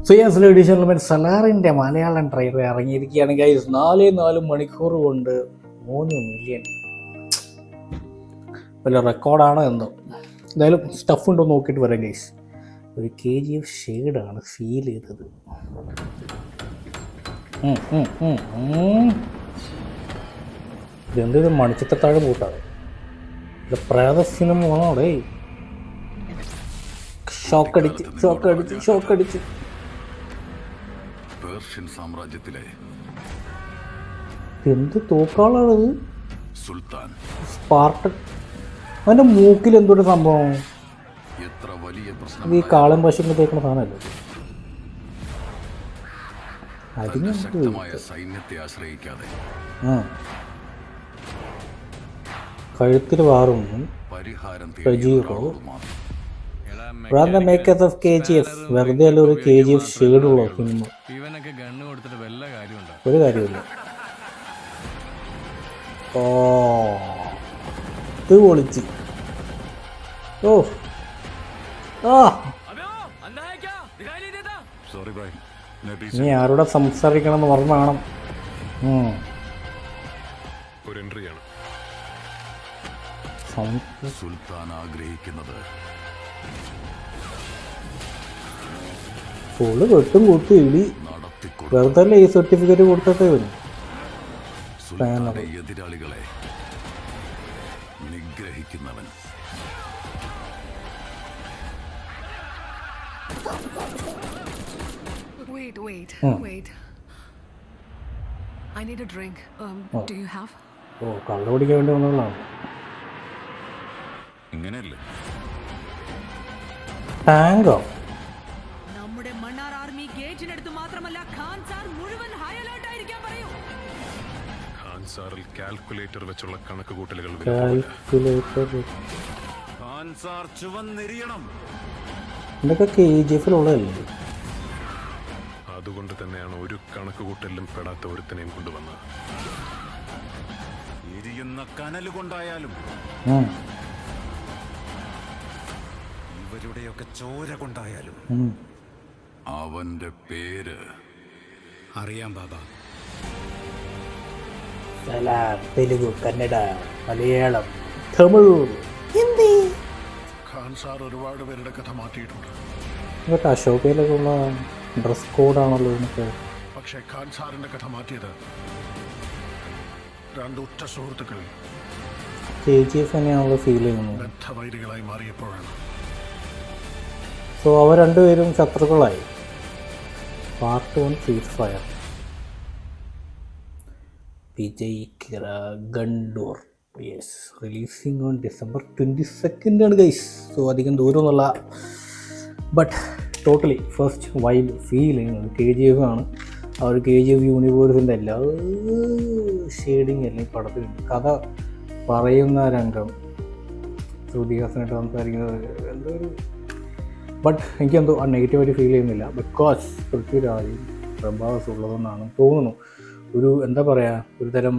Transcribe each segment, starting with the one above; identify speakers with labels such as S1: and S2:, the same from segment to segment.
S1: So yes ladies and gentlemen, സലാറിൻ്റെ Malayalam trailer ഇറങ്ങിയിരിക്കുകയാണ് guys. 4 മണിക്കൂർ കൊണ്ട് 3 മില്യൺ വല്ല റെക്കോർഡാണോ എന്തോ. എന്തായാലും സ്റ്റഫ് ഉണ്ടോ നോക്കിയിട്ട് വരാം ഗൈസ്. ഒരു KGF ഷെയ്ഡാണ് ഫീൽ ചെയ്തത്. ഇതെന്തൊരു മണിച്ചിത്രത്താഴ് കൂട്ടാണ്. ഇത് പ്രേത സിനിമ ആണോടേ. ഷോക്കടിച്ച്
S2: പേർഷ്യൻ സാമ്രാജ്യത്തിലെ
S1: എന്ത് തോക്കാളാണത്?
S2: സുൽത്താൻ
S1: സ്പാർട്ടൻ. അവൻ്റെ മൂക്കിൽ എന്തൊരു സംഭവം.
S2: എത്ര വലിയ
S1: ഈ കാളും പശുവിന് തേക്കുന്ന സാധനമല്ലേ.
S2: ശക്തമായ സൈന്യത്തെ ആശ്രയിക്കാതെ
S1: കഴുത്തിൽ വാറും
S2: പരിഹാരം
S1: മേക്കേഴ്സ് ഓഫ് KGF. വെറുതെ അല്ല ഒരു KGF ഷെയ്ഡുള്ള സിനിമ. ഒരു കാര്യമില്ല. ഓ ഇത് പൊളിച്ച്. ഓ നീ ആരോടെ സംസാരിക്കണം എന്ന് പറഞ്ഞ വേണം.
S2: സുൽത്താൻ ആഗ്രഹിക്കുന്നത്
S1: ഫുള്ള് വെട്ടും കൂട്ടി ഇടി. വെറുതെ ഈ സർട്ടിഫിക്കറ്റ് കൊടുത്തിട്ടേ വരും.
S2: എതിരാളികളെ നിഗ്രഹിക്കുന്നവൻ.
S3: Wait. I need a drink. Do you have?
S1: കള്ളു കുടിക്കാൻ വേണ്ടി വന്നതാണ്.
S2: ഇങ്ങനെയല്ലേ
S1: ടാങ്കോ?
S3: നമ്മുടെ മണ്ണാർ ആർമി ഗേറ്റിനടുത്ത് മാത്രമല്ല ഖാൻ സാർ മുഴുവൻ ഹൈ അലേർട്ട് ആയിരിക്കാൻ പറയൂ.
S4: ഖാൻ സാറിൽ കാൽക്കുലേറ്റർ വെച്ചുള്ള കണക്കുകൂട്ടലുകൾ.
S2: ഖാൻ സാർ ചുവന്നെരിയണം.
S1: ഇതൊക്കെ KGF-ലുള്ളതല്ലേ?
S4: അതുകൊണ്ട് തന്നെയാണ് ഒരു കണക്കുകൂട്ടലിലും പെടാത്ത ഒരുത്തനെയും കൊണ്ടുവന്നത്.
S2: എരിയുന്ന കനലുകൊണ്ടായാലും ഇവരുടെയൊക്കെ ചോര കൊണ്ടായാലും അവന്റെ പേര്
S5: അറിയാം ബാബ.
S1: തെലുഗു, കന്നഡ, മലയാളം, തമിഴ്, ഹിന്ദി.
S4: ഖാൻ സാർ ഒരുപാട് പേരുടെ കഥ മാറ്റിയിട്ടുണ്ട്.
S1: ഇതൊക്കെ അശോകയിലൊക്കെ ഉള്ള ഡ്രസ് കോഡാണല്ലോ ഇതിനൊക്കെ.
S4: പക്ഷേ ഖാൻ സാറിന്റെ കഥ മാറ്റിയത് രണ്ട് ഉറ്റ സുഹൃത്തുക്കൾ
S1: KGF തന്നെയാണല്ലോ ഫീൽ ചെയ്യുന്നത്.
S4: ബദ്ധവൈരികളായി മാറിയപ്പോഴാണ്.
S1: സോ അവർ രണ്ടുപേരും ശത്രുക്കളായി. Part 1 cease fire. Vijay Kiragandur. Yes, releasing on December 22 ആണ് ഗൈസ്. സോ അധികം ദൂരമൊന്നുമല്ല. But totally first vibe feel ചെയ്യുന്നത് KGF ആണ്. ആ ഒരു KGF യൂണിവേഴ്സിൻ്റെ എല്ലാ ഷെയ്ഡിങ് എല്ലാം ഈ പടത്തിലുണ്ട്. കഥ പറയുന്ന രംഗം, ശ്രുതിഹാസനായിട്ട് സംസാരിക്കുന്നത് എന്തോ ഒരു. ബട്ട് എനിക്കെന്തോ ആ നെഗറ്റീവായിട്ട് ഫീൽ ചെയ്യുന്നില്ല. ബിക്കോസ് പൃഥ്വിരാജും പ്രഭാസ് ഉള്ളതെന്നാണ് തോന്നുന്നു. ഒരു എന്താ പറയുക, ഒരു തരം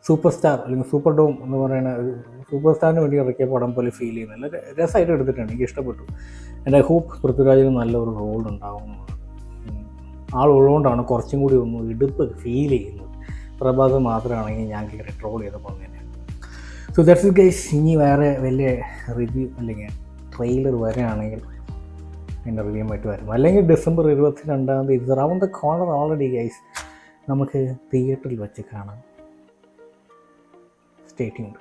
S1: സൂപ്പർ സ്റ്റാർ അല്ലെങ്കിൽ സൂപ്പർ ഡോം എന്ന് പറയുന്ന ഒരു സൂപ്പർ സ്റ്റാറിന് വേണ്ടി ഇറക്കിയ പടം പോലെ ഫീൽ ചെയ്യുന്നത്. നല്ല രസമായിട്ട് എടുത്തിട്ടുണ്ട്. എനിക്ക് ഇഷ്ടപ്പെട്ടു. ആൻഡ് ഐ ഹോപ്പ് പൃഥ്വിരാജിന് നല്ലൊരു റോൾ ഉണ്ടാവും. ആളുള്ളതുകൊണ്ടാണ് കുറച്ചും കൂടി ഒന്ന് ഇടുപ്പ് ഫീൽ ചെയ്യുന്നത്. പ്രഭാസ് മാത്രമാണെങ്കിൽ ഞാൻ കയറി ട്രോൾ ചെയ്തപ്പോൾ തന്നെ. So that's it guys. ഇനി വേറെ വലിയ റിവ്യൂ അല്ലെങ്കിൽ ട്രെയിലർ വരെയാണെങ്കിൽ അതിൻ്റെ റിവ്യൂ ആയിട്ട് വരും. അല്ലെങ്കിൽ December 22 it's around the corner already guys. നമുക്ക് തിയേറ്ററിൽ വെച്ച് കാണാം. Stay tuned.